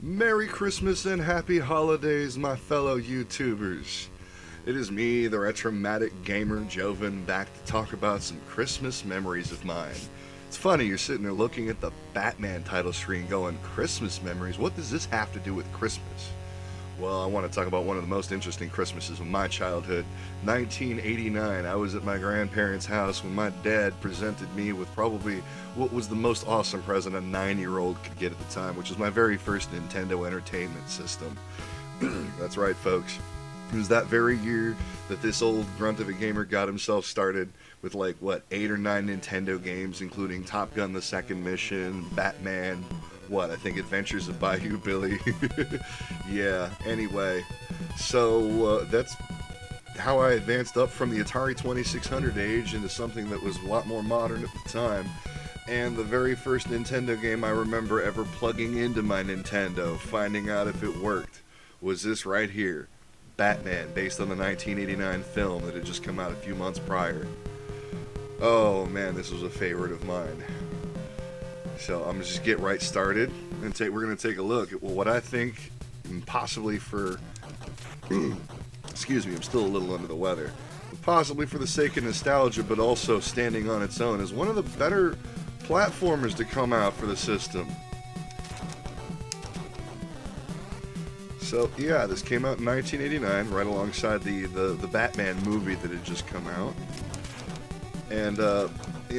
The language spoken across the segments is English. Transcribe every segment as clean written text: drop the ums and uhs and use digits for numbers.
Merry Christmas and Happy Holidays, my fellow YouTubers. It is me, the Retro-Matic gamer Joven, back to talk about some Christmas memories of mine. It's funny, you're sitting there looking at the Batman title screen going, Christmas memories? What does this have to do with Christmas? Well, I want to talk about one of the most interesting Christmases of my childhood. 1989, I was at my grandparents' house when my dad presented me with probably what was the most awesome present a 9-year-old could get at the time, which was my very first Nintendo Entertainment System. That's right, folks. It was that very year that this old grunt of a gamer got himself started with 8 or 9 Nintendo games, including Top Gun: The Second Mission, Batman, I think Adventures of Bayou Billy. Yeah, anyway. So, that's how I advanced up from the Atari 2600 age into something that was a lot more modern at the time. And the very first Nintendo game I remember ever plugging into my Nintendo, finding out if it worked, was this right here. Batman, based on the 1989 film that had just come out a few months prior. Oh man, this was a favorite of mine. So I'm gonna just get right started, and we're gonna take a look at what I think, possibly for, excuse me, I'm still a little under the weather, possibly for the sake of nostalgia, but also standing on its own, is one of the better platformers to come out for the system. So yeah, this came out in 1989, right alongside the Batman movie that had just come out, and a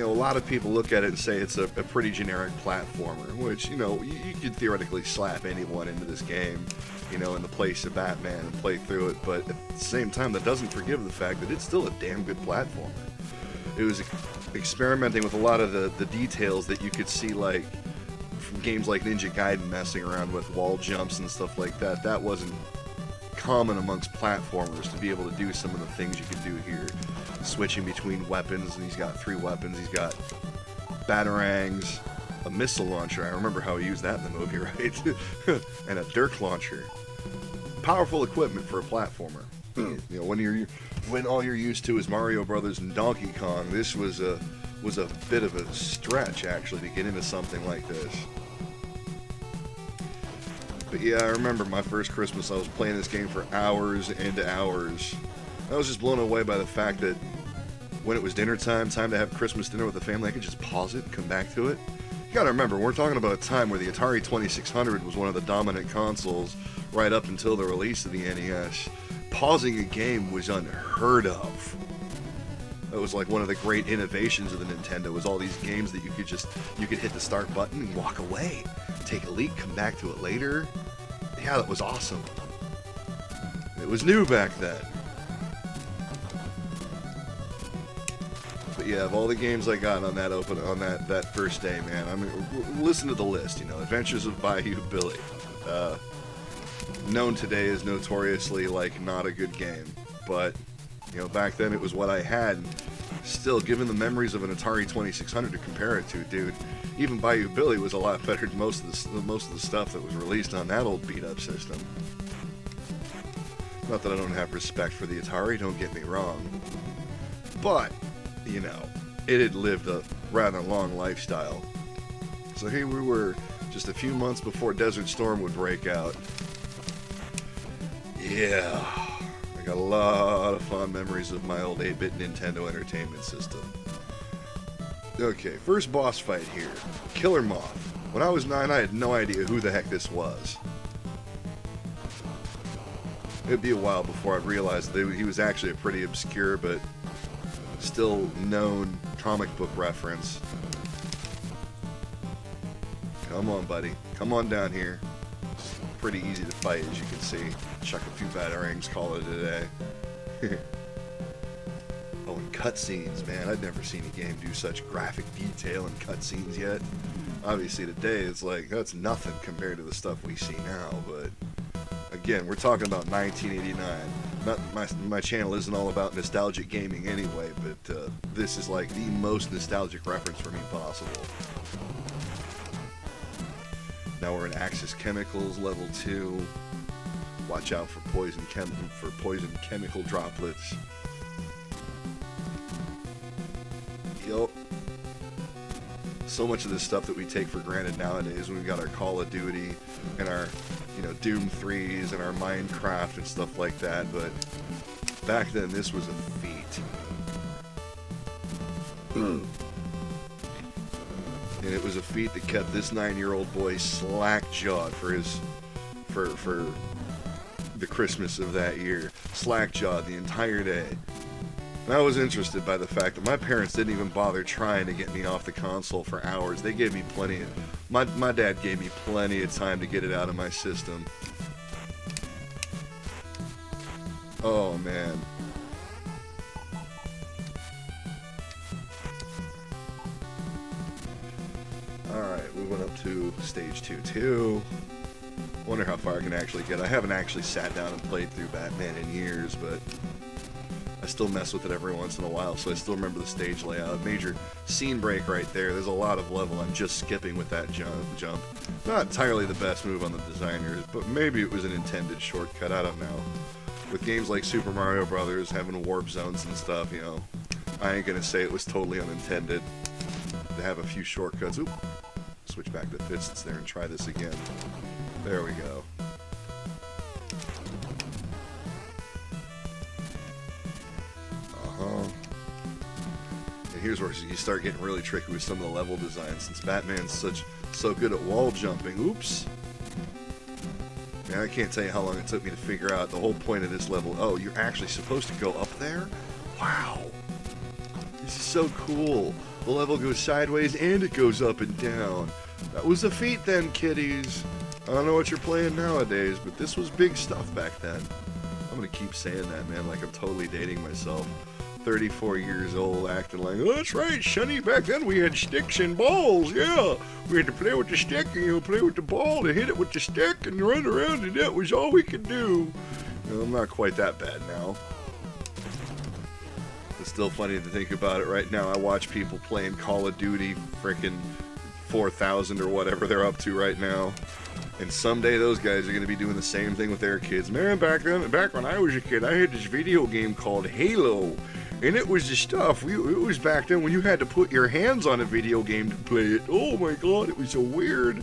lot of people look at it and say it's a pretty generic platformer, which, you could theoretically slap anyone into this game, in the place of Batman and play through it, but at the same time, that doesn't forgive the fact that it's still a damn good platformer. It was experimenting with a lot of the details that you could see, from games like Ninja Gaiden, messing around with wall jumps and stuff like that. That wasn't common amongst platformers, to be able to do some of the things you could do here. Switching between weapons, and he's got 3 weapons. He's got batarangs, a missile launcher. I remember how he used that in the movie, right? And a dirk launcher. Powerful equipment for a platformer. When all you're used to is Mario Brothers and Donkey Kong, this was a bit of a stretch, actually, to get into something like this. But yeah, I remember my first Christmas, I was playing this game for hours and hours. I was just blown away by the fact that when it was dinner time to have Christmas dinner with the family, I could just pause it and come back to it. You gotta remember, we're talking about a time where the Atari 2600 was one of the dominant consoles right up until the release of the NES. Pausing a game was unheard of. That was like one of the great innovations of the Nintendo, was all these games that you could hit the start button and walk away, take a leak, come back to it later. Yeah, that was awesome. It was new back then. But yeah, of all the games I got on that first day, man, I mean, listen to the list. Adventures of Bayou Billy, known today as notoriously not a good game, but back then it was what I had. And still, given the memories of an Atari 2600 to compare it to, dude, even Bayou Billy was a lot better than most of the stuff that was released on that old beat-up system. Not that I don't have respect for the Atari, don't get me wrong, but it had lived a rather long lifestyle. So here we were, just a few months before Desert Storm would break out. Yeah, I got a lot of fond memories of my old 8-bit Nintendo Entertainment System. Okay, first boss fight here, Killer Moth. When I was 9, I had no idea who the heck this was. It'd be a while before I realized that he was actually a pretty obscure but still known comic book reference. Come on, buddy. Come on down here. Pretty easy to fight, as you can see. Chuck a few batarangs, call it a day. Oh, and cutscenes, man. I'd never seen a game do such graphic detail and cutscenes yet. Obviously, today it's that's nothing compared to the stuff we see now, but again, we're talking about 1989. My channel isn't all about nostalgic gaming anyway, but this is the most nostalgic reference for me possible. Now we're in Axis Chemicals, level 2. Watch out for poison chemical droplets. Yup. so much of this stuff that we take for granted nowadays, when we've got our Call of Duty and our, Doom 3s and our Minecraft and stuff like that, but back then this was a feat. And it was a feat that kept this 9-year-old boy slack-jawed for the Christmas of that year. Slack-jawed the entire day. And I was interested by the fact that my parents didn't even bother trying to get me off the console for hours. They gave me plenty of... My dad gave me plenty of time to get it out of my system. Oh, man. Alright, we went up to stage 2-2. Wonder how far I can actually get. I haven't actually sat down and played through Batman in years, but I still mess with it every once in a while, so I still remember the stage layout. Major scene break right there. There's a lot of level I'm just skipping with that jump. Not entirely the best move on the designers, but maybe it was an intended shortcut. I don't know. With games like Super Mario Brothers having warp zones and stuff, I ain't gonna say it was totally unintended to have a few shortcuts. Oop. Switch back to fists there and try this again. There we go. And here's where you start getting really tricky with some of the level design, since Batman's so good at wall jumping. Oops. Man, I can't tell you how long it took me to figure out the whole point of this level. Oh, you're actually supposed to go up there? Wow. This is so cool. The level goes sideways and it goes up and down. That was a feat then, kiddies. I don't know what you're playing nowadays, but this was big stuff back then. I'm gonna keep saying that, man, like I'm totally dating myself. 34 years old, acting like, oh, that's right, Sonny, back then we had sticks and balls, yeah. We had to play with the stick and play with the ball and hit it with the stick and run around, and that was all we could do. I'm not quite that bad now. It's still funny to think about it right now. I watch people playing Call of Duty frickin' 4000 or whatever they're up to right now. And someday those guys are going to be doing the same thing with their kids. Man, back when I was a kid, I had this video game called Halo. And it was the stuff. It was back then when you had to put your hands on a video game to play it. Oh my god, it was so weird.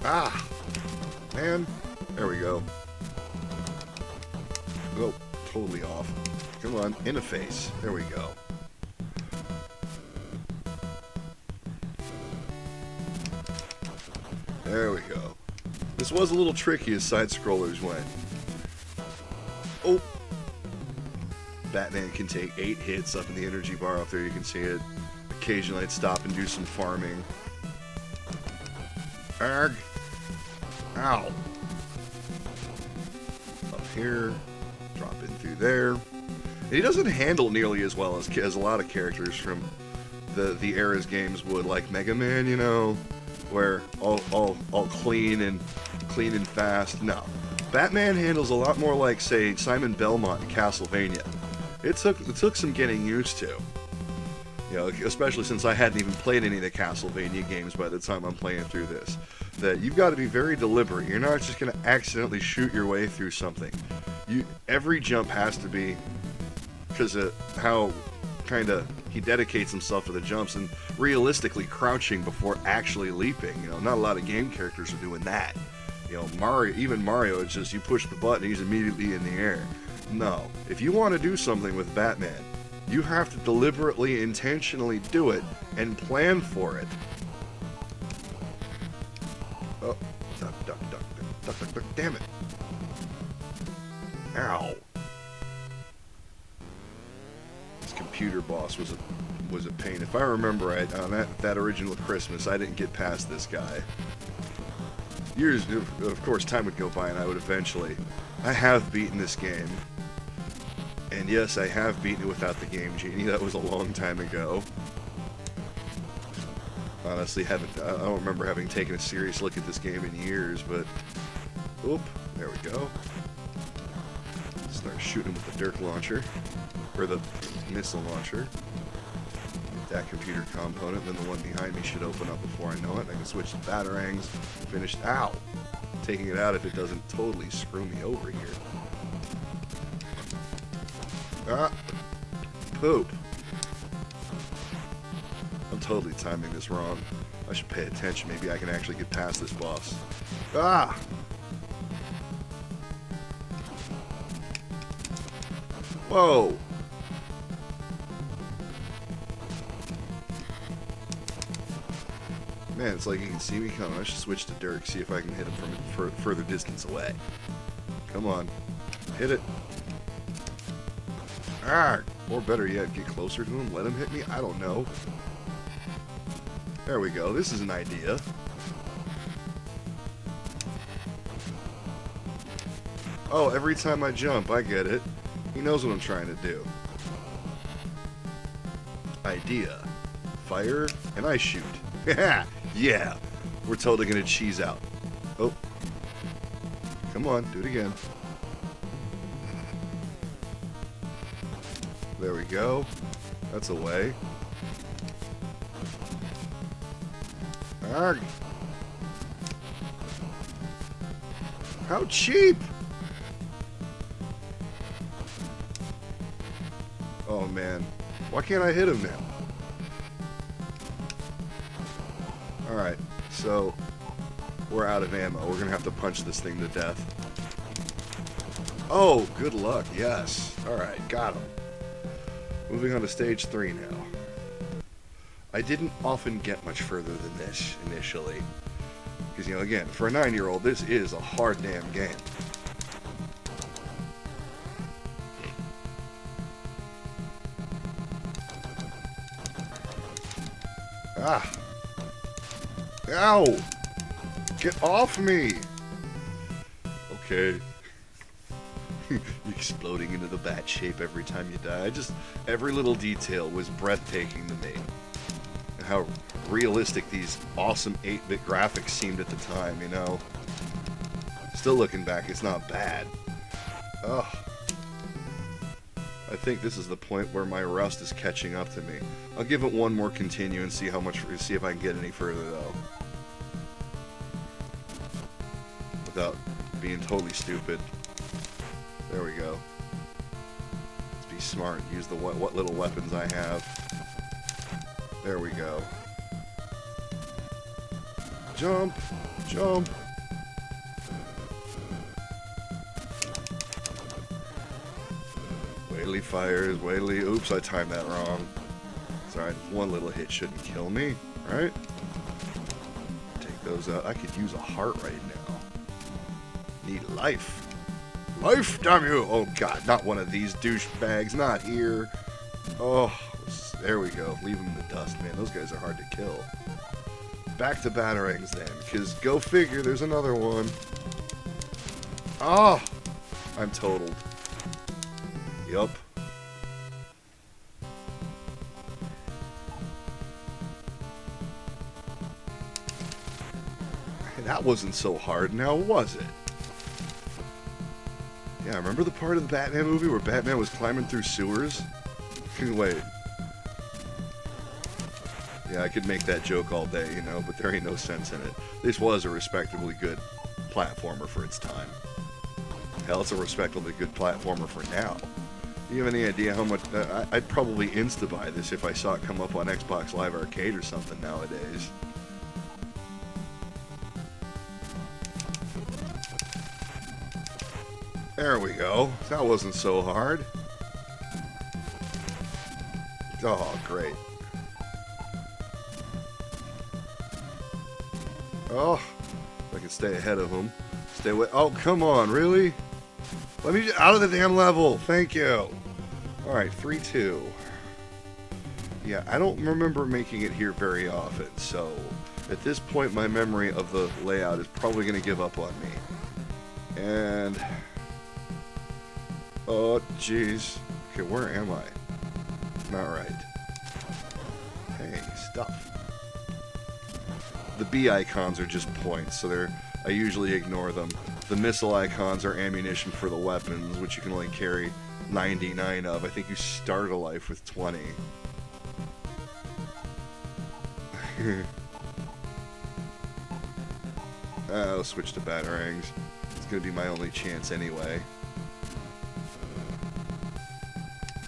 Ah, man. There we go. Oh, totally off. Come on, in the face. There we go. There we go. This was a little tricky as side-scrollers went. Oh! Batman can take 8 hits up in the energy bar up there, you can see it. Occasionally I'd stop and do some farming. Arg! Ow! Up here. Drop in through there. And he doesn't handle nearly as well as a lot of characters from the era's games would, like Mega Man, where all clean and fast. No. Batman handles a lot more like, say, Simon Belmont in Castlevania. It took some getting used to. Especially since I hadn't even played any of the Castlevania games by the time I'm playing through this. That you've got to be very deliberate. You're not just going to accidentally shoot your way through something. Every jump has to be, because of how kind of he dedicates himself to the jumps and realistically crouching before actually leaping. Not a lot of game characters are doing that. Mario, it's just you push the button, he's immediately in the air. No, if you want to do something with Batman, you have to deliberately, intentionally do it and plan for it. Oh, duck, damn it. Ow. This computer boss was a pain. If I remember right, on that original Christmas, I didn't get past this guy. Years, of course, time would go by and I would eventually. I have beaten this game. And yes, I have beaten it without the Game Genie. That was a long time ago. Honestly, I don't remember having taken a serious look at this game in years, but... Oop, there we go. Start shooting with the Dirk launcher. Or the missile launcher. Get that computer component, then the one behind me should open up before I know it. I can switch to batarangs. Finished. Ow! Taking it out if it doesn't totally screw me over here. Ah! Poop. totally timing this wrong. I should pay attention. Maybe I can actually get past this boss. Ah! Whoa! Man, it's like he can see me coming. I should switch to Dirk, see if I can hit him from a further distance away. Come on. Hit it. Ah! Or better yet, get closer to him, let him hit me? I don't know. There we go. This is an idea. Oh, every time I jump, I get it. He knows what I'm trying to do. Idea. Fire, and I shoot. Yeah! We're totally gonna cheese out. Oh. Come on, do it again. There we go. That's a way. Arg! How cheap! Oh man. Why can't I hit him now? Alright, so we're out of ammo. We're gonna have to punch this thing to death. Oh, good luck, yes. Alright, got him. Moving on to stage 3 now. I didn't often get much further than this initially. Because, you know, again, for a 9-year-old, this is a hard damn game. Ah! Ow! Get off me! Okay. Exploding into the bat shape every time you die. Every little detail was breathtaking to me. And how realistic these awesome 8-bit graphics seemed at the time, you know? Still looking back, it's not bad. Ugh. I think this is the point where my rust is catching up to me. I'll give it one more continue and see if I can get any further though. Without being totally stupid. There we go. Let's be smart. Use the what little weapons I have. There we go. Jump! Jump! Whaley fires, Whaley. Oops, I timed that wrong. It's alright, one little hit shouldn't kill me, right? Take those out. I could use a heart right now. Need life. Life, damn you! Oh god, not one of these douchebags, not here. Oh, there we go. Leave them in the dust, man. Those guys are hard to kill. Back to batarangs then, because go figure, there's another one. Oh! I'm totaled. Yup. That wasn't so hard now, was it? Yeah, remember the part of the Batman movie where Batman was climbing through sewers? Wait. Yeah, I could make that joke all day, you know, but there ain't no sense in it. This was a respectably good platformer for its time. Hell, it's a respectably good platformer for now. Do you have any idea how much... I'd probably insta-buy this if I saw it come up on Xbox Live Arcade or something nowadays. There we go. That wasn't so hard. Oh, great. Oh, I can stay ahead of him. Stay away. Oh, come on, really? Let me out of the damn level. Thank you. All right, 3-2. Yeah, I don't remember making it here very often, so at this point, my memory of the layout is probably going to give up on me. And oh, jeez. Okay, where am I? Not right. Hey, stuff. The B icons are just points, so I usually ignore them. The missile icons are ammunition for the weapons, which you can only carry 99 of. I think you start a life with 20. I'll switch to batarangs. It's going to be my only chance anyway.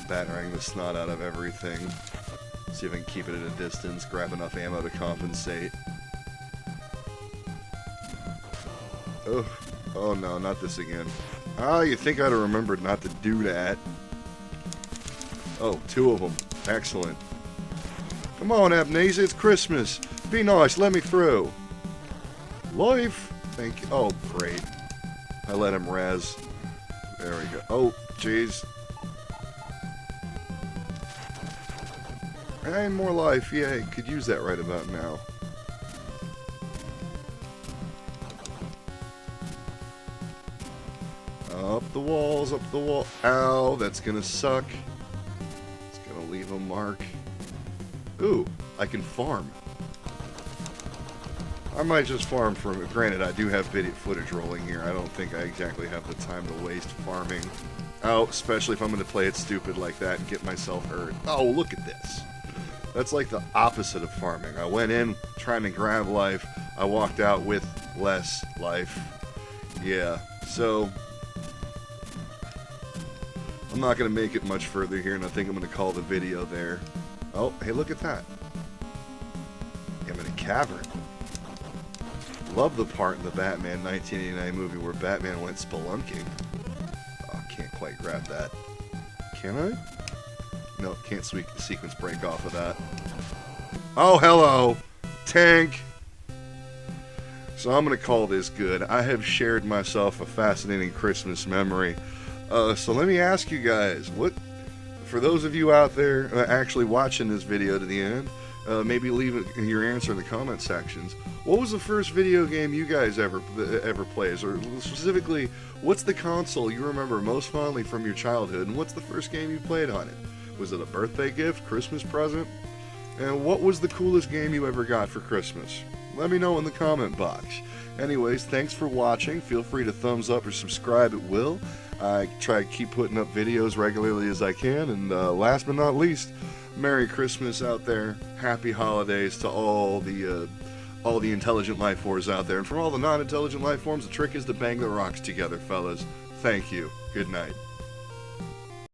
Batarang the snot out of everything. See if I can keep it at a distance, grab enough ammo to compensate. Oh no, not this again. Ah, you think I'd have remembered not to do that. Oh, 2 of them. Excellent. Come on, Amnesia, it's Christmas. Be nice, let me through. Life. Thank you. Oh, great. I let him res. There we go. Oh, jeez. And more life. Yay, could use that right about now. Up the walls, up the wall. Ow, that's gonna suck. It's gonna leave a mark. Ooh, I can farm. I might just farm for it. Granted, I do have video footage rolling here. I don't think I exactly have the time to waste farming. Oh, especially if I'm going to play it stupid like that and get myself hurt. Oh, look at this. That's like the opposite of farming. I went in trying to grab life. I walked out with less life. Yeah, so I'm not going to make it much further here, and I think I'm going to call the video there. Oh, hey, look at that. I'm in a cavern. Love the part in the Batman 1989 movie where Batman went spelunking. Oh, can't quite grab that. Can I? No, can't sequence break off of that. Oh, hello! Tank! So I'm going to call this good. I have shared myself a fascinating Christmas memory. So let me ask you guys, for those of you out there actually watching this video to the end, maybe leave your answer in the comment sections. What was the first video game you guys ever played? Or specifically, what's the console you remember most fondly from your childhood, and what's the first game you played on it? Was it a birthday gift, Christmas present? And what was the coolest game you ever got for Christmas? Let me know in the comment box. Anyways, thanks for watching. Feel free to thumbs up or subscribe at will. I try to keep putting up videos regularly as I can. And last but not least, Merry Christmas out there. Happy holidays to all the intelligent life forms out there. And for all the non-intelligent life forms, the trick is to bang the rocks together, fellas. Thank you. Good night.